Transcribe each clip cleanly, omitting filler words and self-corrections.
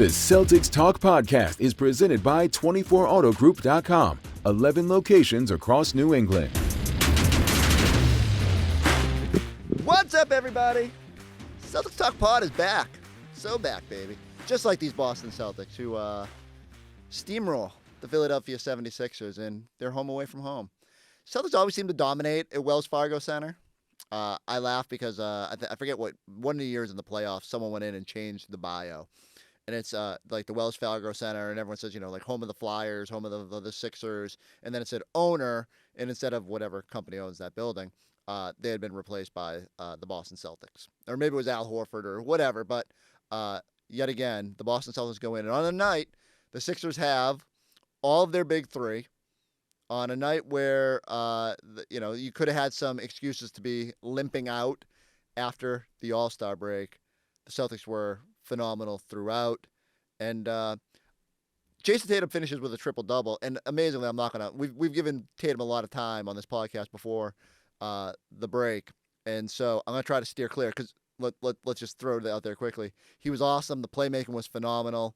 The Celtics Talk podcast is presented by 24autogroup.com, 11 locations across New England. What's up, everybody? Celtics Talk Pod is back. So back, baby. Just like these Boston Celtics who steamroll the Philadelphia 76ers, and they're home away from home. Celtics always seem to dominate at Wells Fargo Center. I laugh because I forget what one of the years in the playoffs, someone went in and changed the bio. And it's like the Wells Fargo Center, and everyone says, like home of the Flyers, home of the Sixers. And then it said owner, and instead of whatever company owns that building, they had been replaced by the Boston Celtics. Or maybe it was Al Horford or whatever. But yet again, the Boston Celtics go in. And on the night, the Sixers have all of their big three. On a night where, you could have had some excuses to be limping out after the All-Star break, the Celtics were phenomenal throughout. And Jayson Tatum finishes with a triple-double. And amazingly, we've given Tatum a lot of time on this podcast before the break. And so I'm going to try to steer clear because let's just throw it out there quickly. He was awesome. The playmaking was phenomenal.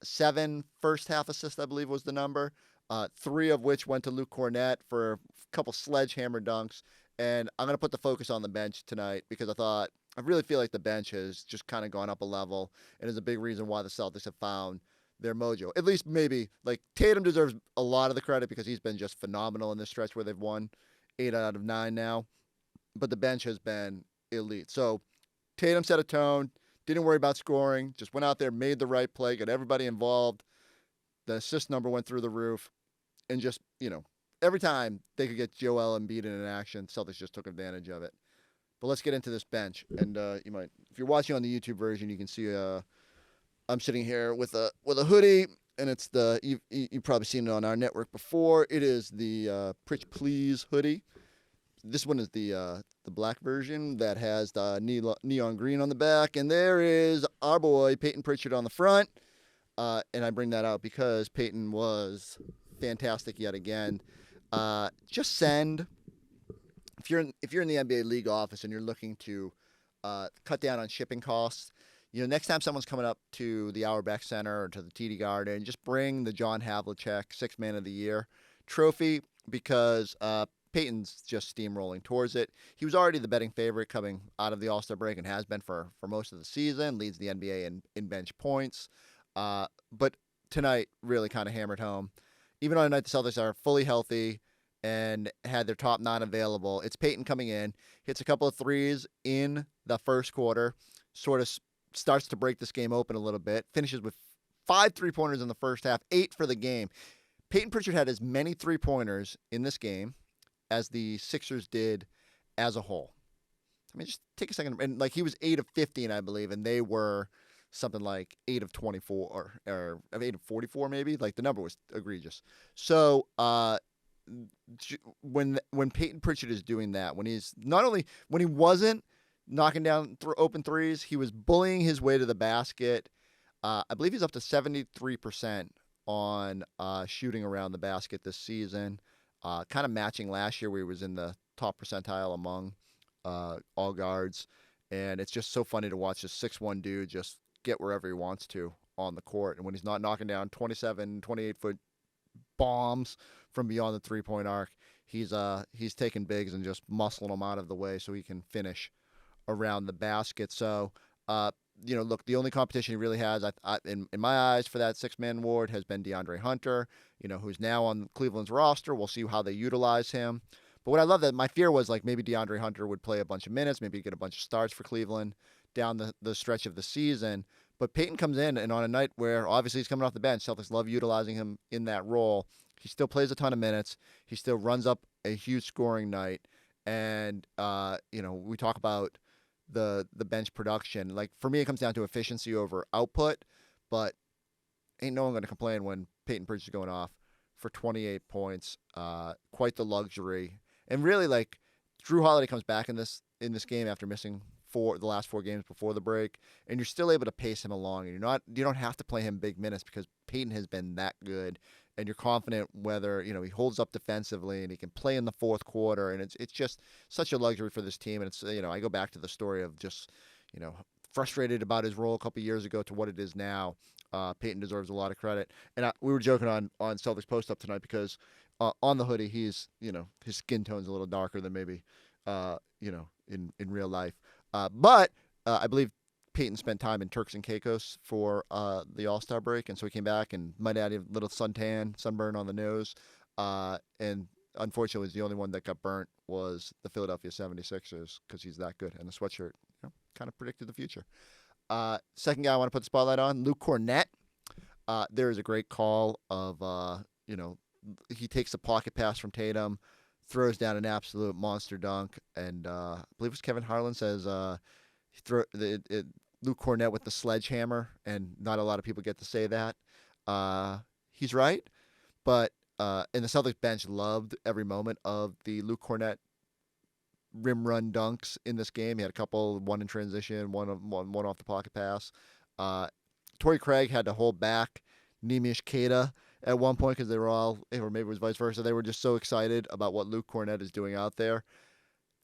7 first-half assists, I believe, was the number. 3 of which went to Luke Cornette for a couple sledgehammer dunks. And I'm going to put the focus on the bench tonight because I really feel like the bench has just kind of gone up a level and is a big reason why the Celtics have found their mojo. At least maybe, like, Tatum deserves a lot of the credit because he's been just phenomenal in this stretch where they've won 8 out of 9 now. But the bench has been elite. So Tatum set a tone, didn't worry about scoring, just went out there, made the right play, got everybody involved. The assist number went through the roof. And just, every time they could get Joel Embiid in an action, Celtics just took advantage of it. But let's get into this bench. And you might, if you're watching on the YouTube version, you can see I'm sitting here with a hoodie, and it's you've probably seen it on our network before. It is the Pritch Please hoodie. This one is the black version that has the neon green on the back, and there is our boy Peyton Pritchard on the front. And I bring that out because Peyton was fantastic yet again. Just send if you're in the NBA league office and you're looking to cut down on shipping costs. Next time someone's coming up to the Auerbach Center or to the TD Garden, just bring the John Havlicek 6th Man of the Year trophy because Peyton's just steamrolling towards it. He was already the betting favorite coming out of the All-Star break and has been for most of the season. Leads the NBA in bench points, but tonight really kind of hammered home. Even on a night the Celtics are fully healthy and had their top 9 available, it's Peyton coming in, hits a couple of threes in the first quarter, sort of starts to break this game open a little bit, finishes with 5 3-pointers in the first half, 8 for the game. Peyton Pritchard had as many 3-pointers in this game as the Sixers did as a whole. I mean, just take a second. And he was 8 of 15, I believe, and they were something like 8 of 24 or 8 of 44 maybe. Like, the number was egregious. So when Peyton Pritchard is doing that, when he wasn't knocking down open threes, he was bullying his way to the basket. I believe he's up to 73% on shooting around the basket this season, kind of matching last year where he was in the top percentile among all guards. And it's just so funny to watch this 6'1" dude just get wherever he wants to on the court. And when he's not knocking down 27, 28-foot bombs from beyond the 3-point arc, he's taking bigs and just muscling them out of the way so he can finish around the basket. So, look, the only competition he really has, in my eyes, for that 6-man award has been DeAndre Hunter, who's now on Cleveland's roster. We'll see how they utilize him. But what I love, that my fear was maybe DeAndre Hunter would play a bunch of minutes, maybe get a bunch of starts for Cleveland down the stretch of the season. But Peyton comes in, and on a night where obviously he's coming off the bench, Celtics love utilizing him in that role. He still plays a ton of minutes. He still runs up a huge scoring night. And, we talk about the bench production. For me, it comes down to efficiency over output, but ain't no one going to complain when Peyton Pritchard is going off for 28 points. Quite the luxury. And really, Drew Holiday comes back in this game after missing the last 4 games before the break, and you're still able to pace him along. And you don't have to play him big minutes because Peyton has been that good, and you're confident whether he holds up defensively and he can play in the fourth quarter. And it's just such a luxury for this team. And it's I go back to the story of just frustrated about his role a couple years ago to what it is now. Peyton deserves a lot of credit. And we were joking on Celtics Post Up tonight because on the hoodie, he's, his skin tone's a little darker than maybe, in real life. But I believe Peyton spent time in Turks and Caicos for the All-Star break, and so he came back and might add a little sunburn on the nose. And unfortunately, was the only one that got burnt was the Philadelphia 76ers because he's that good. And the sweatshirt, kind of predicted the future. Second guy I want to put the spotlight on, Luke Cornette. There is a great call of, he takes a pocket pass from Tatum, throws down an absolute monster dunk, and I believe it was Kevin Harlan says Luke Cornette with the sledgehammer, and not a lot of people get to say that. He's right, but and the Celtics bench loved every moment of the Luke Cornette rim run dunks in this game. He had a couple, one in transition, one off the pocket pass. Torrey Craig had to hold back Nemish Queta at one point because they were all, or maybe it was vice versa, they were just so excited about what Luke Cornette is doing out there.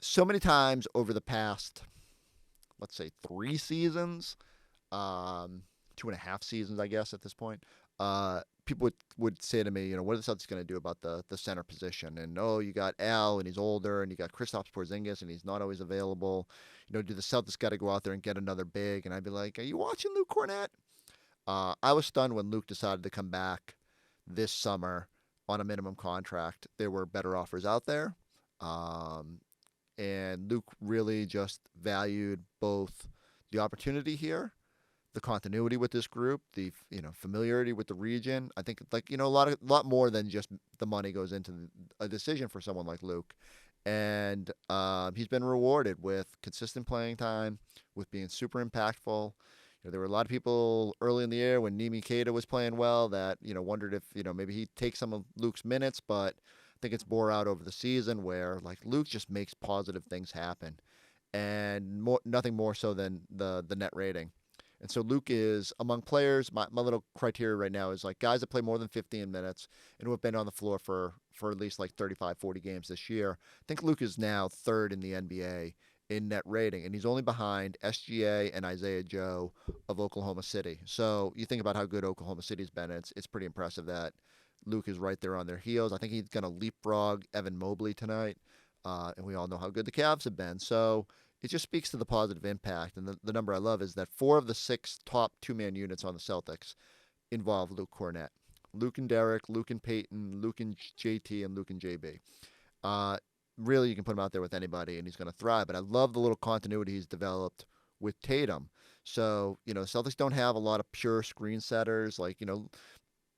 So many times over the past, let's say 3 seasons, 2.5 seasons, I guess, at this point, people would say to me, what are the Celtics going to do about the center position? And, you got Al, and he's older, and you got Kristaps Porzingis, and he's not always available. Do the Celtics got to go out there and get another big? And I'd be like, are you watching Luke Cornette? I was stunned when Luke decided to come back this summer on a minimum contract. There were better offers out there. And Luke really just valued both the opportunity here, the continuity with this group, the familiarity with the region. I think a lot more than just the money goes into a decision for someone like Luke. And he's been rewarded with consistent playing time, with being super impactful. There were a lot of people early in the year when Nemi Queta was playing well that wondered if maybe he'd take some of Luke's minutes, but I think it's bore out over the season where Luke just makes positive things happen, and nothing more so than the net rating. And so Luke is among players. My little criteria right now is guys that play more than 15 minutes and who have been on the floor for at least 35, 40 games this year. I think Luke is now third in the NBA in net rating, and he's only behind SGA and Isaiah Joe of Oklahoma City. So you think about how good Oklahoma City's been, it's pretty impressive that Luke is right there on their heels. I think he's going to leapfrog Evan Mobley tonight, and we all know how good the Cavs have been. So it just speaks to the positive impact, and the number I love is that 4 of the 6 top 2-man units on the Celtics involve Luke Cornette. Luke and Derek, Luke and Peyton, Luke and JT, and Luke and JB. Really, you can put him out there with anybody, and he's going to thrive. But I love the little continuity he's developed with Tatum. So, Celtics don't have a lot of pure screen setters.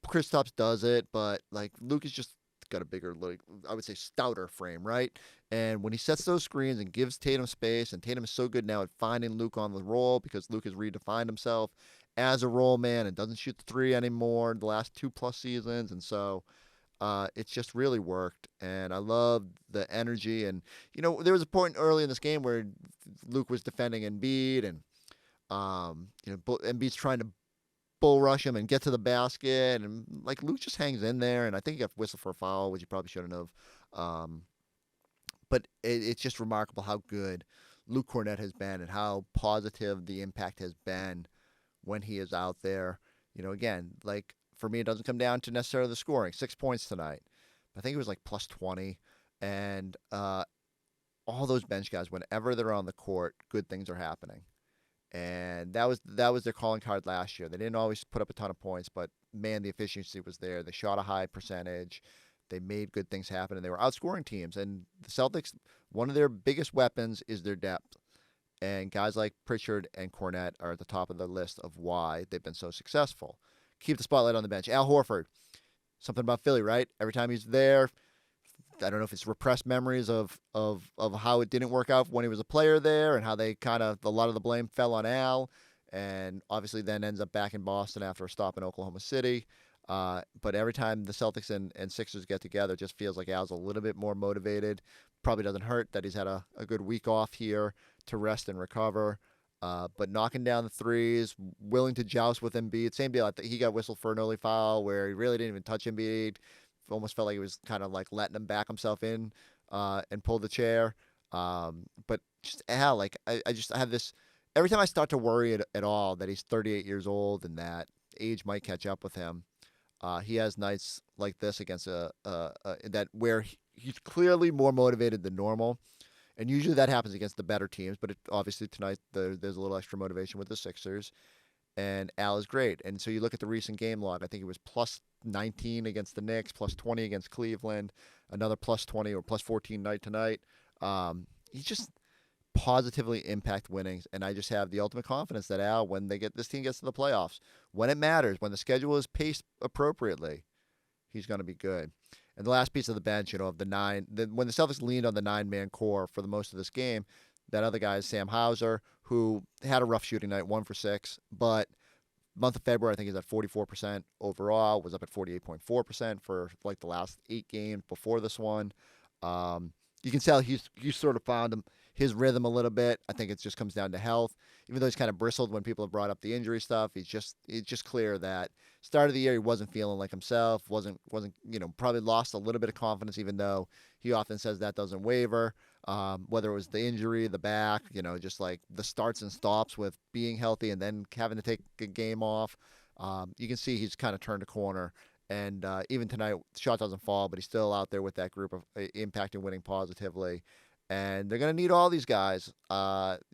Kristaps does it, but, Luke is just got a bigger, I would say, stouter frame, right? And when he sets those screens and gives Tatum space, and Tatum is so good now at finding Luke on the roll because Luke has redefined himself as a roll man and doesn't shoot the 3 anymore the last 2+ seasons. And so it's just really worked, and I love the energy. And there was a point early in this game where Luke was defending Embiid, and Embiid's trying to bull rush him and get to the basket, and Luke just hangs in there. And I think he got whistled for a foul, which he probably shouldn't have. But it's just remarkable how good Luke Cornette has been and how positive the impact has been when he is out there. Again, for me, it doesn't come down to necessarily the scoring. 6 points tonight. I think it was plus 20. And all those bench guys, whenever they're on the court, good things are happening. And that was their calling card last year. They didn't always put up a ton of points, but, man, the efficiency was there. They shot a high percentage. They made good things happen, and they were outscoring teams. And the Celtics, one of their biggest weapons is their depth. And guys like Pritchard and Cornette are at the top of the list of why they've been so successful. Keep the spotlight on the bench. Al Horford, something about Philly, right? Every time he's there, I don't know if it's repressed memories of how it didn't work out when he was a player there, and how they a lot of the blame fell on Al, and obviously then ends up back in Boston after a stop in Oklahoma City. But every time the Celtics and Sixers get together, it just feels like Al's a little bit more motivated. Probably doesn't hurt that he's had a good week off here to rest and recover. But knocking down the threes, willing to joust with Embiid. Same deal. He got whistled for an early foul where he really didn't even touch Embiid. Almost felt like he was kind of letting him back himself in and pull the chair. But just Al, I have this. every time I start to worry at all that he's 38 years old and that age might catch up with him, he has nights like this against that where he's clearly more motivated than normal. And usually that happens against the better teams, but obviously tonight there's a little extra motivation with the Sixers. And Al is great. And so you look at the recent game log, I think it was plus 19 against the Knicks, plus 20 against Cleveland, another plus 20 or plus 14 night tonight. He's just positively impact winnings, and I just have the ultimate confidence that Al, when this team gets to the playoffs, when it matters, when the schedule is paced appropriately, he's going to be good. And the last piece of the bench, of the when the Celtics leaned on the 9-man core for the most of this game, that other guy is Sam Hauser, who had a rough shooting night, 1 for 6, but month of February, I think he's at 44% overall, was up at 48.4% for like the last 8 games before this one. You can tell he's sort of found his rhythm a little bit. I think it just comes down to health. Even though he's kind of bristled when people have brought up the injury stuff, it's just clear that start of the year he wasn't feeling like himself, wasn't probably lost a little bit of confidence, even though he often says that doesn't waver. Whether it was the injury, the back, just like the starts and stops with being healthy and then having to take a game off. You can see he's kind of turned a corner. And even tonight, the shot doesn't fall, but he's still out there with that group of impacting winning positively. And they're going to need all these guys, in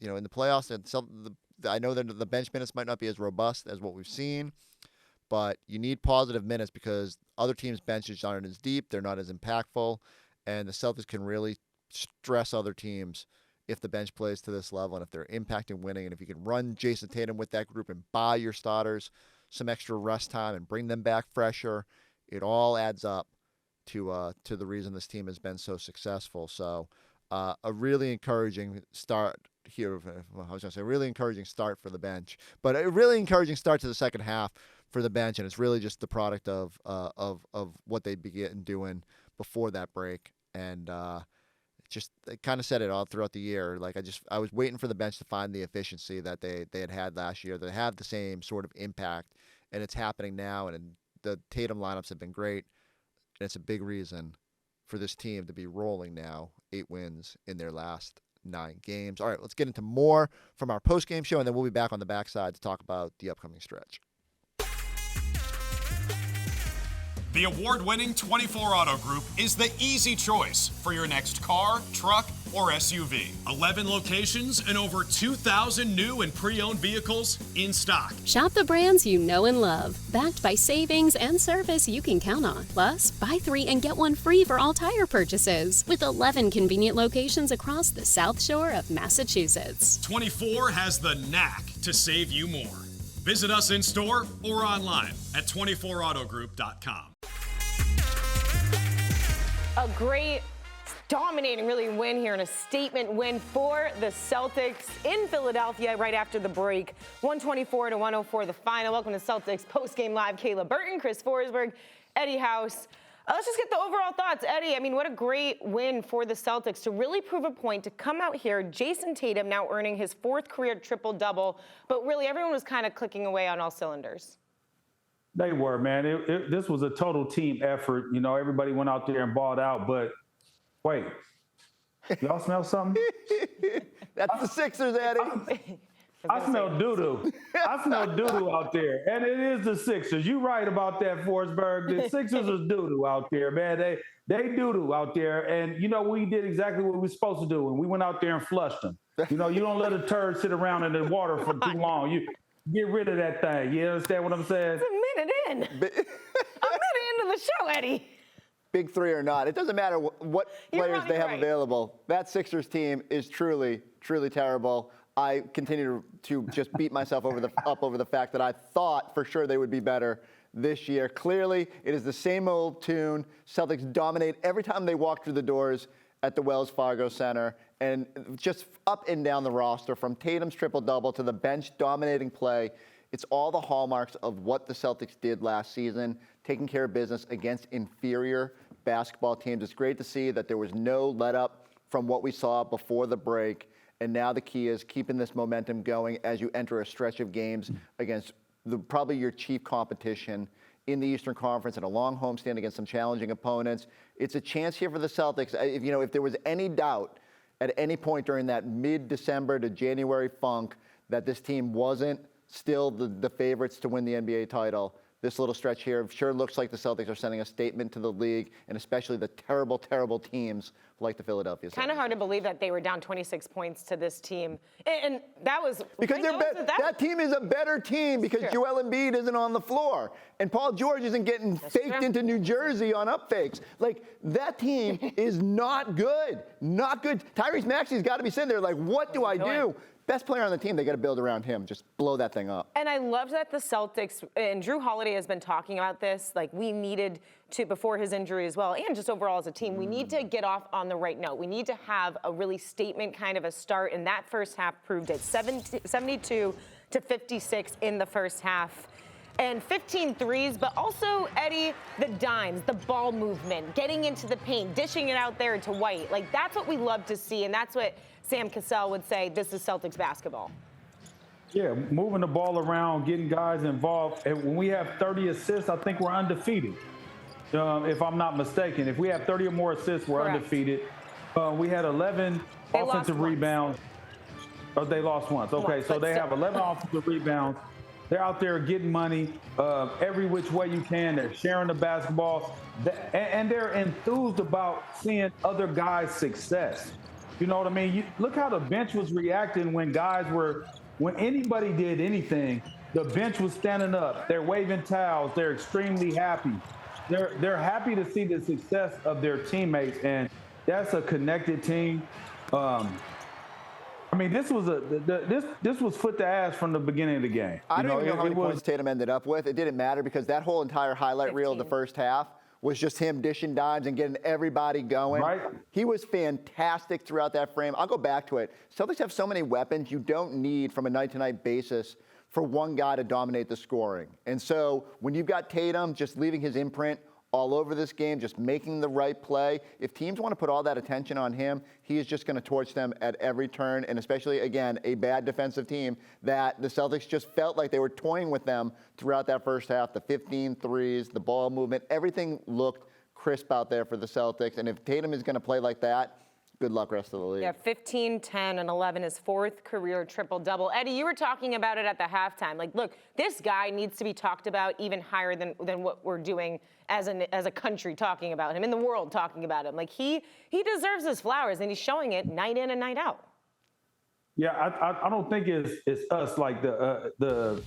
the playoffs. And I know that the bench minutes might not be as robust as what we've seen, but you need positive minutes because other teams' benches aren't as deep, they're not as impactful, and the Celtics can really stress other teams if the bench plays to this level and if they're impacting winning. And if you can run Jayson Tatum with that group and buy your starters some extra rest time and bring them back fresher, it all adds up to the reason this team has been so successful. So a really encouraging start here. Well, I was going to say a really encouraging start for the bench, but a really encouraging start to the second half for the bench, and it's really just the product of what they begin doing before that break. And they kind of said it all throughout the year. Like I was waiting for the bench to find the efficiency that they had last year, that had the same sort of impact, and it's happening now. And the Tatum lineups have been great, and it's a big reason for this team to be rolling now, 8 wins in their last 9 games. All right, let's get into more from our post-game show, and then we'll be back on the backside to talk about the upcoming stretch. The award-winning 24 Auto Group is the easy choice for your next car, truck, or SUV. 11 locations and over 2,000 new and pre-owned vehicles in stock. Shop the brands you know and love, backed by savings and service you can count on. Plus, buy 3 and get 1 free for all tire purchases, with 11 convenient locations across the South Shore of Massachusetts. 24 has the knack to save you more. Visit us in store or online at 24autogroup.com. A great, dominating really win here and a statement win for the Celtics in Philadelphia right after the break. 124-104 the final. Welcome to Celtics Post-Game Live. Kayla Burton, Chris Forsberg, Eddie House. Let's just get the overall thoughts. Eddie, what a great win for the Celtics to really prove a point, to come out here. Jayson Tatum now earning his 4th career triple-double, but really everyone was kind of clicking away on all cylinders. They were, man. This was a total team effort. Everybody went out there and balled out, but wait, y'all smell something? That's the Sixers, Eddie. I smell doo-doo. I smell doo-doo out there. And it is the Sixers. You're right about that, Forsberg. The Sixers is doo-doo out there, man. They doo-doo out there. And, we did exactly what we were supposed to do. And we went out there and flushed them. You don't let a turd sit around in the water for too long. You get rid of that thing. You understand what I'm saying? It's a minute in. A minute into the show, Eddie. Big 3 or not. It doesn't matter what players they have available. That Sixers team is truly, truly terrible. I continue to just beat myself over the fact that I thought for sure they would be better this year. Clearly, it is the same old tune. Celtics dominate every time they walk through the doors at the Wells Fargo Center, and just up and down the roster, from Tatum's triple-double to the bench dominating play. It's all the hallmarks of what the Celtics did last season, taking care of business against inferior basketball teams. It's great to see that there was no let-up from what we saw before the break. And now the key is keeping this momentum going as you enter a stretch of games against probably your chief competition in the Eastern Conference and a long homestand against some challenging opponents. It's a chance here for the Celtics. If there was any doubt at any point during that mid-December to January funk that this team wasn't still the favorites to win the NBA title. This little stretch here sure looks like the Celtics are sending a statement to the league, and especially the terrible, terrible teams like the Philadelphia 76ers. Kind of hard to believe that they were down 26 points to this team. And that was... Because that team is a better team because Joel Embiid isn't on the floor. And Paul George isn't getting faked into New Jersey on up fakes. Like, that team is not good. Not good. Tyrese Maxey's got to be sitting there like, what do I do? Best player on the team, they got to build around him. Just blow that thing up. And I loved that the Celtics, and Drew Holiday has been talking about this, like we needed to, before his injury as well, and just overall as a team, we need to get off on the right note. We need to have a really statement kind of a start, and that first half proved it. 72 to 56 in the first half. And 15 threes, but also, Eddie, the dimes, the ball movement, getting into the paint, dishing it out there to White. Like, that's what we love to see, and that's what Sam Cassell would say, this is Celtics basketball. Yeah, moving the ball around, getting guys involved. And when we have 30 assists, I think we're undefeated, if I'm not mistaken. If we have 30 or more assists, we're undefeated. We had 11 offensive rebounds. Oh, they lost once. Okay, so they have 11 offensive rebounds. They're out there getting money every which way you can. They're sharing the basketball. And they're enthused about seeing other guys' success. You know what I mean? Look how the bench was reacting when anybody did anything, the bench was standing up. They're waving towels. They're extremely happy. They're happy to see the success of their teammates, and that's a connected team. I mean, this was foot to ass from the beginning of the game. I don't even know how many points Tatum ended up with. It didn't matter because that whole entire highlight reel of the first half was just him dishing dimes and getting everybody going. Right. He was fantastic throughout that frame. I'll go back to it. Celtics have so many weapons you don't need from a night-to-night basis for one guy to dominate the scoring. And so when you've got Tatum just leaving his imprint all over this game, just making the right play, if teams want to put all that attention on him, he is just going to torch them at every turn, and especially, again, a bad defensive team that the Celtics just felt like they were toying with them throughout that first half. The 15 threes, the ball movement, everything looked crisp out there for the Celtics, and if Tatum is going to play like that, good luck rest of the league. Yeah, 15, 10, and 11, his fourth career triple-double. Eddie, you were talking about it at the halftime. Like, look, this guy needs to be talked about even higher than what we're doing as a country talking about him, in the world talking about him. Like, he deserves his flowers, and he's showing it night in and night out. Yeah, I don't think it's us, like the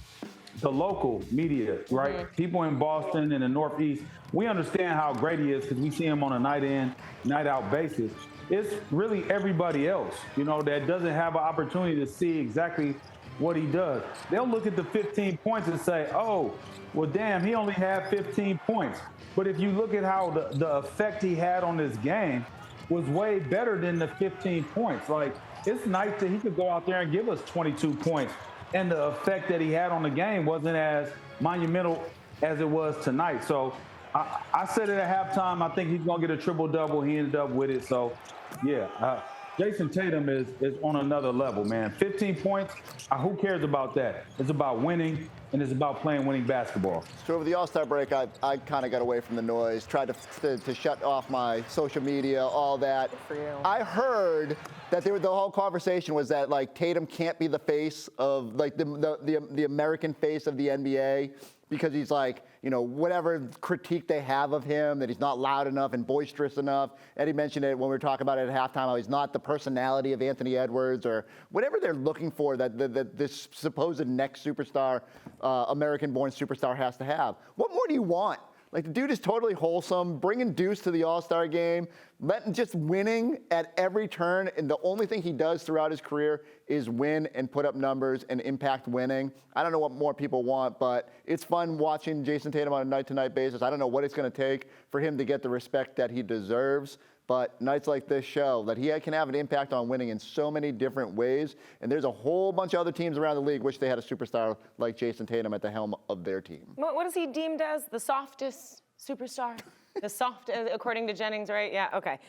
local media, right? Mm-hmm. People in Boston and the Northeast, we understand how great he is because we see him on a night in, night out basis. It's really everybody else, that doesn't have an opportunity to see exactly what he does. They'll look at the 15 points and say, oh, well, damn, he only had 15 points. But if you look at how the effect he had on this game was way better than the 15 points. Like, it's nice that he could go out there and give us 22 points. And the effect that he had on the game wasn't as monumental as it was tonight. So I said it at halftime, I think he's going to get a triple-double. He ended up with it. So, yeah, Jayson Tatum is on another level, man. 15 points, who cares about that? It's about winning, and it's about playing winning basketball. So over the All-Star break, I kind of got away from the noise, tried to shut off my social media, all that. Good for you. I heard that the whole conversation was that, like, Tatum can't be the face of, like, the American face of the NBA because he's like, whatever critique they have of him, that he's not loud enough and boisterous enough. Eddie mentioned it when we were talking about it at halftime, how he's not the personality of Anthony Edwards or whatever they're looking for that this supposed next superstar, American-born superstar has to have. What more do you want? Like, the dude is totally wholesome, bringing Deuce to the All-Star game, just winning at every turn, and the only thing he does throughout his career is win and put up numbers and impact winning. I don't know what more people want, but it's fun watching Jayson Tatum on a night-to-night basis. I don't know what it's going to take for him to get the respect that he deserves, but nights like this show that he can have an impact on winning in so many different ways, and there's a whole bunch of other teams around the league wish they had a superstar like Jayson Tatum at the helm of their team. What is he deemed as? The softest superstar? The soft, according to Jennings, right? Yeah, okay.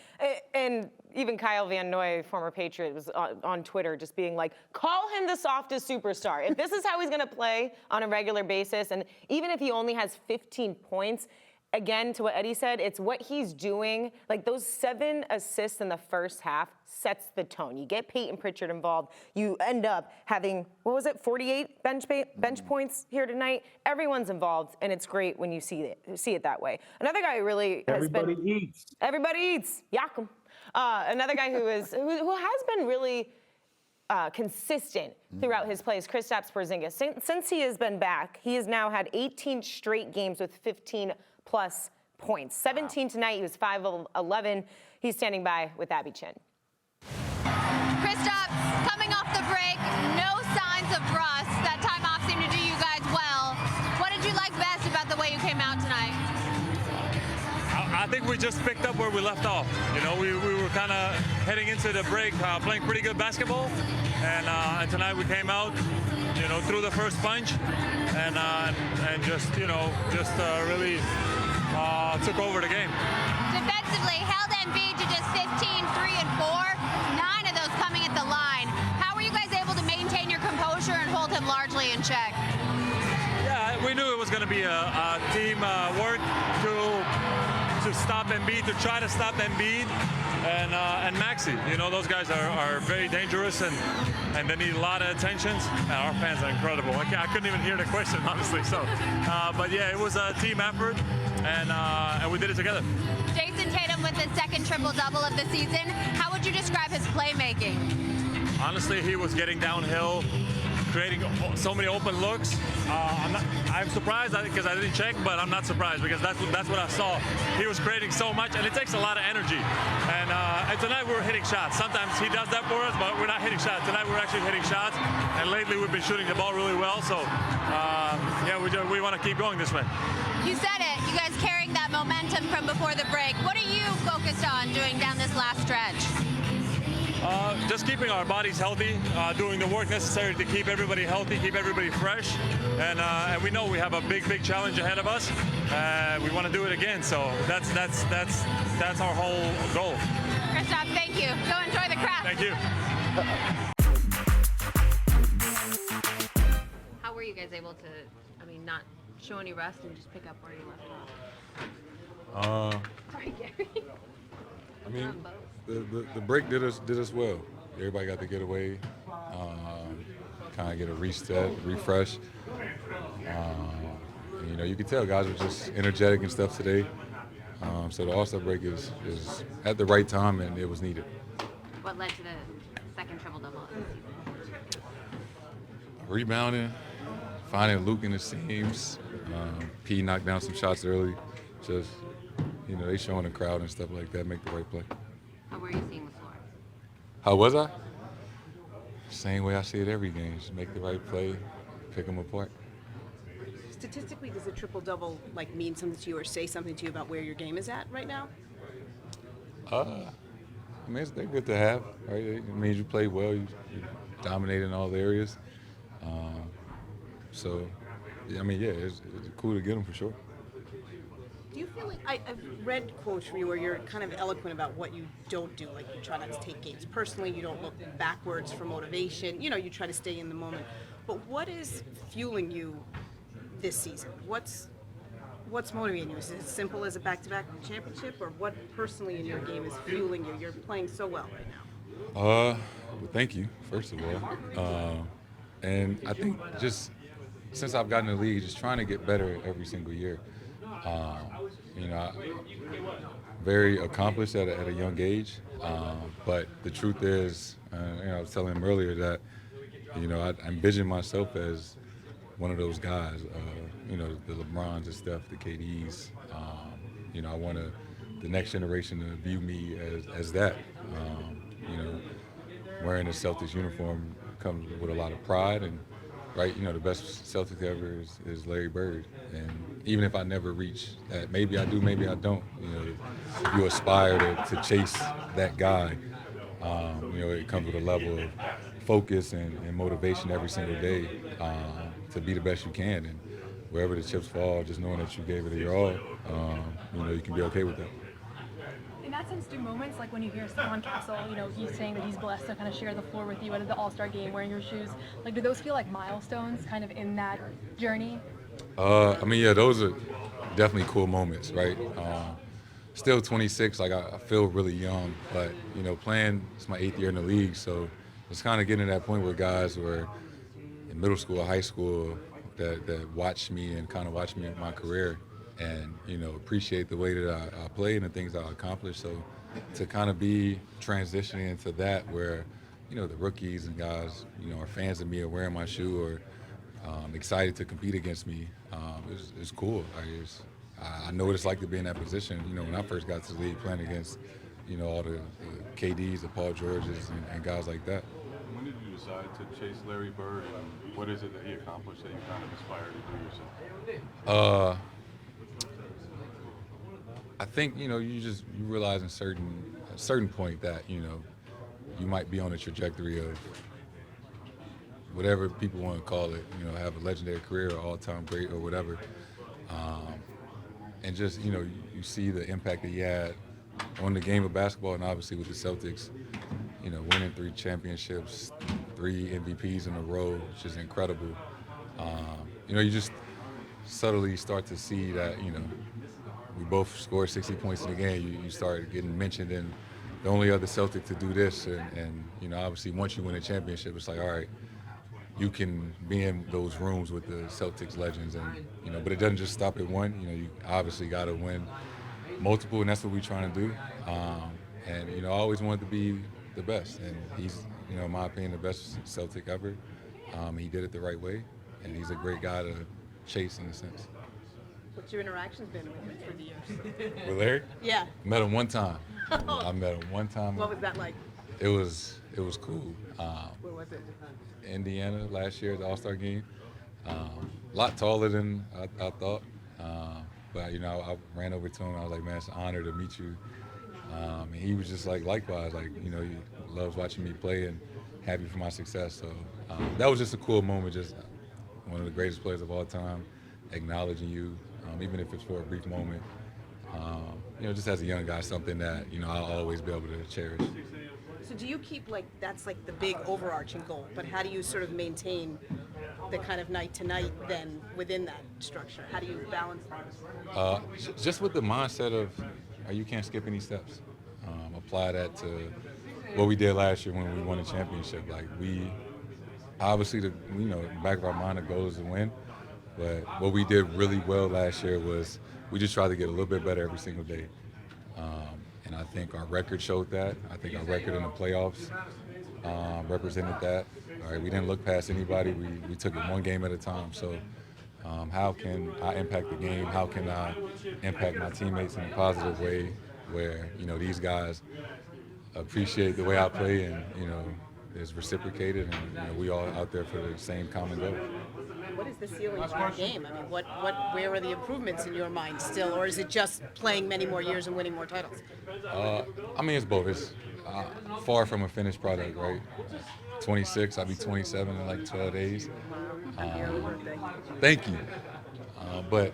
And even Kyle Van Noy, former Patriot, was on Twitter just being like, call him the softest superstar. If this is how he's going to play on a regular basis, and even if he only has 15 points, again, to what Eddie said, it's what he's doing. Like those 7 assists in the first half sets the tone. You get Peyton Pritchard involved, you end up having, 48 bench points here tonight. Everyone's involved, and it's great when you see it that way. Another guy who really Everybody eats. Everybody eats. Yakum. Another guy who has been really consistent throughout his plays, Kristaps Porzingis. Since he has been back, he has now had 18 straight games with 15-plus points. 17 tonight, he was 5 of 11. He's standing by with Abby Chin. Kristaps, coming off the break, no signs of rust. That time off seemed to do you guys well. What did you like best about the way you came out tonight? I think we just picked up where we left off. You know, we were kind of heading into the break, playing pretty good basketball, and tonight we came out, you know, threw the first punch, and just, you know, really took over the game. Defensively, held Embiid to just 15, 3, and 4, 9 of those coming at the line. How were you guys able to maintain your composure and hold him largely in check? Yeah, we knew it was going to be a team work to stop Embiid, to try to stop Embiid and Maxey. You know, those guys are very dangerous and they need a lot of attentions. And our fans are incredible. I couldn't even hear the question, honestly. So, but yeah, it was a team effort, and we did it together. Jayson Tatum with his second triple-double of the season. How would you describe his playmaking? Honestly, he was getting downhill, creating so many open looks. I'm surprised because I didn't check, but I'm not surprised because that's what I saw. He was creating so much, and it takes a lot of energy. And tonight we were hitting shots. Sometimes he does that for us, but we're not hitting shots. Tonight we're actually hitting shots, and lately we've been shooting the ball really well. So yeah, we want to keep going this way. You said it. You guys carrying that momentum from before the break. What are you focused on doing down this last stretch? Just keeping our bodies healthy, doing the work necessary to keep everybody healthy, keep everybody fresh, and we know we have a big challenge ahead of us. We want to do it again, so that's our whole goal. Kristaps, thank you. Go enjoy the craft. Thank you. How were you guys able to, not show any rust and just pick up where you left off? Sorry, Gary. The break did us well. Everybody got to get away, kind of get a reset, refresh. And, you know, you could tell guys were just energetic and stuff today. So the All-Star break is at the right time, and it was needed. What led to the second triple-double of the season? Rebounding, finding Luke in the seams. P knocked down some shots early. Just, you know, they showing the crowd and stuff like that, make the right play. How were you seeing the floor? How was I? Same way I see it every game. Just make the right play, pick them apart. Statistically, does a triple-double mean something to you or say something to you about where your game is at right now? They're good to have, right? It means you play well, you dominate in all the areas. So, it's cool to get them for sure. Do you feel like I've read quotes from you where you're kind of eloquent about what you don't do, like you try not to take games personally, you don't look backwards for motivation, you try to stay in the moment. But what is fueling you this season? What's motivating you? Is it as simple as a back-to-back championship, or what personally in your game is fueling you? You're playing so well right now. Well, thank you, first of all. And I think just since I've gotten in the league, just trying to get better every single year. Very accomplished at a young age, but the truth is, I was telling him earlier that, I envision myself as one of those guys, the LeBrons and stuff, the KDs. I want the next generation to view me as that. Wearing a Celtics uniform comes with a lot of pride, and the best Celtic ever is Larry Bird. And even if I never reach that, maybe I do, maybe I don't, you aspire to chase that guy. It comes with a level of focus and motivation every single day to be the best you can. And wherever the chips fall, just knowing that you gave it your all, you can be okay with that. In that sense, do moments like when you hear Stephon Castle, he's saying that he's blessed to kind of share the floor with you at the All-Star game wearing your shoes, do those feel like milestones kind of in that journey? Those definitely cool moments, right? Still 26, like I feel really young, but playing, it's my 8th year in the league, so it's kind of getting to that point where guys were in middle school or high school that watch me and kind of watch me in my career and, appreciate the way that I play and the things I accomplish. So to kind of be transitioning into that where, the rookies and guys, are fans of me or wearing my shoe or excited to compete against me, it's cool. I know what it's like to be in that position. When I first got to the league playing against, all the KDs, the Paul Georges, and guys like that. When did you decide to chase Larry Bird, and what is it that he accomplished that you kind of aspire to do yourself? I think you realize in a certain point that you might be on a trajectory of whatever people want to call it. Have a legendary career or all-time great or whatever. And just, you see the impact that he had on the game of basketball and obviously with the Celtics, winning 3 championships, 3 MVPs in a row, which is incredible. You just subtly start to see that, we both scored 60 points in the game. You start getting mentioned and the only other Celtic to do this. And obviously once you win a championship, it's like, all right, you can be in those rooms with the Celtics legends, and but it doesn't just stop at one. You obviously got to win multiple, and that's what we're trying to do. And I always wanted to be the best, and he's, in my opinion, the best Celtic ever. He did it the right way, and he's a great guy to chase in a sense. What's your interactions been with him through the years? With Larry? Yeah. Met him one time. I met him one time. What was that like? It was cool. Where was it? Indiana last year at the All-Star game. A lot taller than I thought. But, I ran over to him. I was like, man, it's an honor to meet you. And he was just like, likewise, he loves watching me play and happy for my success. So that was just a cool moment, just one of the greatest players of all time, acknowledging you, even if it's for a brief moment. Just as a young guy, something that, I'll always be able to cherish. So do you keep that's the big overarching goal, but how do you sort of maintain the kind of night to night then within that structure? How do you balance that? Just with the mindset of you can't skip any steps. Apply that to what we did last year when we won a championship. We obviously the back of our mind the goal is to win, but what we did really well last year was we just tried to get a little bit better every single day. And I think our record showed that. I think our record in the playoffs represented that. All right, we didn't look past anybody. We took it one game at a time. So how can I impact the game? How can I impact my teammates in a positive way where, these guys appreciate the way I play and, it's reciprocated and, we all out there for the same common goal. What is the ceiling for your game? I mean, where are the improvements in your mind still, or is it just playing many more years and winning more titles? It's both. It's far from a finished product, right? 26, I'll be 27 in 12 days. Thank you. But,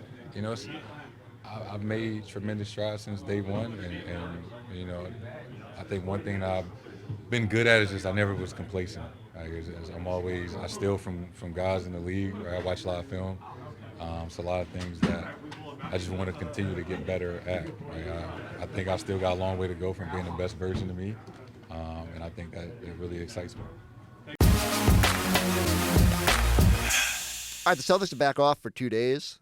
I've made tremendous strides since day one, and I think one thing that I've been good at is just I never was complacent. I steal from guys in the league. Right? I watch a lot of film. It's a lot of things that I just want to continue to get better at. Right? I think I still got a long way to go from being the best version of me, and I think that it really excites me. All right, the Celtics are back off for 2 days.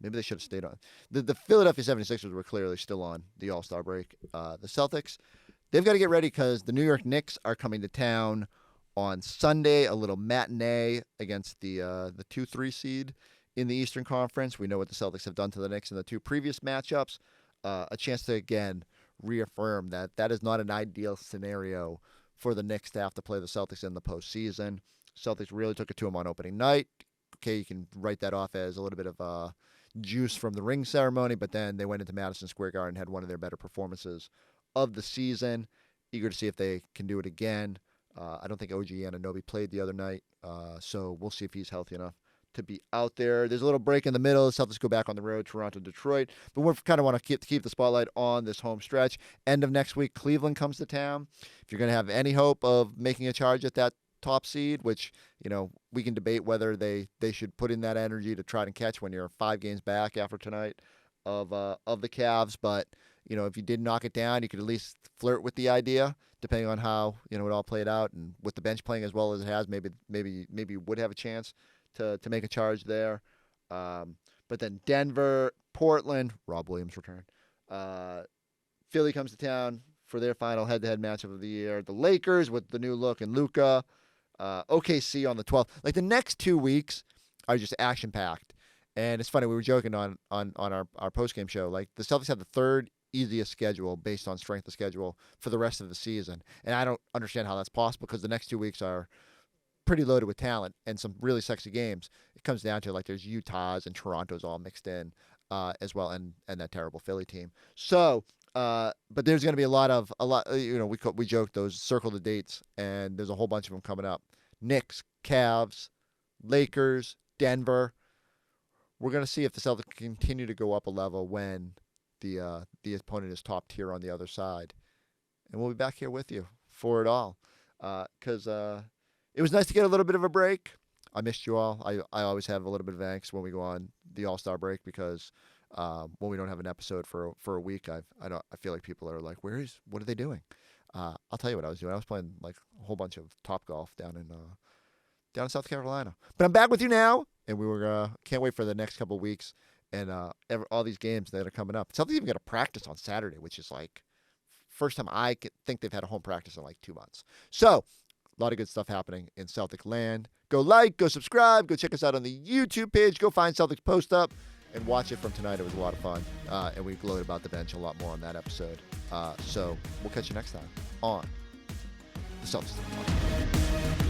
Maybe they should have stayed on. The Philadelphia 76ers were clearly still on the All-Star break. The Celtics, they've got to get ready because the New York Knicks are coming to town on Sunday, a little matinee against the 2-3 seed in the Eastern Conference. We know what the Celtics have done to the Knicks in the 2 previous matchups. A chance to, again, reaffirm that that is not an ideal scenario for the Knicks to have to play the Celtics in the postseason. Celtics really took it to them on opening night. Okay, you can write that off as a little bit of juice from the ring ceremony, but then they went into Madison Square Garden and had one of their better performances of the season. Eager to see if they can do it again. I don't think OG Anunoby played the other night, so we'll see if he's healthy enough to be out there. There's a little break in the middle. The Celtics go back on the road, Toronto, Detroit. But we kind of want to keep the spotlight on this home stretch. End of next week, Cleveland comes to town. If you're going to have any hope of making a charge at that top seed, which, we can debate whether they should put in that energy to try to catch when you're 5 games back after tonight of the Cavs. But, if you did knock it down, you could at least flirt with the idea, depending on how, it all played out. And with the bench playing as well as it has, maybe you would have a chance to make a charge there. But then Denver, Portland, Rob Williams returned. Philly comes to town for their final head-to-head matchup of the year. The Lakers with the new look and Luka. OKC on the 12th. Like, the next 2 weeks are just action-packed. And it's funny, we were joking on our post-game show. Like, the Celtics have the third easiest schedule based on strength of schedule for the rest of the season. And I don't understand how that's possible, because the next 2 weeks are pretty loaded with talent and some really sexy games. It comes down to, like, there's Utah's and Toronto's all mixed in as well, and that terrible Philly team. So, but there's going to be a lot. We joked those circle the dates, and there's a whole bunch of them coming up. Knicks, Cavs, Lakers, Denver. We're going to see if the Celtics continue to go up a level when the opponent is top tier on the other side. And we'll be back here with you for it all. Because it was nice to get a little bit of a break. I missed you all. I always have a little bit of angst when we go on the All-Star break, because when we don't have an episode for a week, I feel like people are like, what are they doing? I'll tell you what I was doing. I was playing like a whole bunch of Topgolf down in South Carolina. But I'm back with you now, and we can't wait for the next couple of weeks and all these games that are coming up. Celtics even got a practice on Saturday, which is like first time I think they've had a home practice in like 2 months. So a lot of good stuff happening in Celtic land. Go like, go subscribe, go check us out on the YouTube page. Go find Celtics Post Up and watch it from tonight. It was a lot of fun, and we gloated about the bench a lot more on that episode. So we'll catch you next time on the Celtics.